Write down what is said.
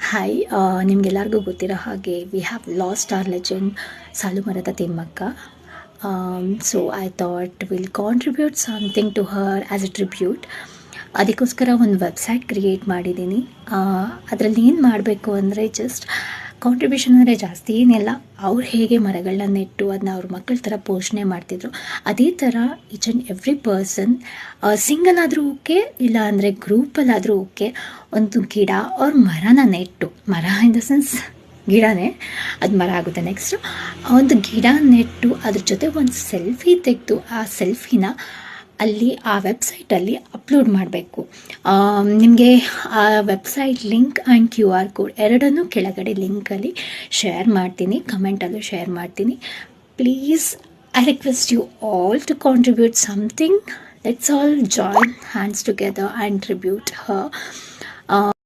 Hi, ನಿಮಗೆಲ್ಲರಿಗೂ ಗೊತ್ತಿರೋ ಹಾಗೆ we have lost our legend Saalumarada Thimmakka. So I thought will contribute something to her as a tribute. ಅದಕ್ಕೋಸ್ಕರ ಒಂದು website create ಮಾಡಿದ್ದೀನಿ. ಅದರಲ್ಲಿ ಏನು ಮಾಡಬೇಕು ಅಂದರೆ ಜಸ್ಟ್ ಕಾಂಟ್ರಿಬ್ಯೂಷನ್ ಅಂದರೆ ಜಾಸ್ತಿ ಏನಿಲ್ಲ. ಅವ್ರು ಹೇಗೆ ಮರಗಳನ್ನ ನೆಟ್ಟು ಅದನ್ನ ಅವ್ರ ಮಕ್ಕಳ ಥರ ಪೋಷಣೆ ಮಾಡ್ತಿದ್ರು, ಅದೇ ಥರ each and every person single ಆದರೂ ಓಕೆ, ಇಲ್ಲ ಅಂದರೆ ಗ್ರೂಪಲ್ಲಾದರೂ ಓಕೆ, ಒಂದು ಗಿಡ ಅವ್ರ ಮರನ ನೆಟ್ಟು, ಮರ ಇನ್ ದ ಸೆನ್ಸ್ ಗಿಡನೇ, ಅದು ಮರ ಆಗುತ್ತೆ. ನೆಕ್ಸ್ಟು ಒಂದು ಗಿಡ ನೆಟ್ಟು ಅದ್ರ ಜೊತೆ ಒಂದು ಸೆಲ್ಫಿ ತೆಗೆದು ಆ ಸೆಲ್ಫಿನ ಅಲ್ಲಿ ಆ ವೆಬ್ಸೈಟಲ್ಲಿ ಅಪ್ಲೋಡ್ ಮಾಡಬೇಕು. ನಿಮಗೆ ಆ website link and QR code ಎರಡನ್ನೂ ಕೆಳಗಡೆ ಲಿಂಕಲ್ಲಿ ಶೇರ್ ಮಾಡ್ತೀನಿ, ಕಮೆಂಟಲ್ಲೂ ಶೇರ್ ಮಾಡ್ತೀನಿ. Please I request you all to contribute something. Let's all join hands together and tribute Har.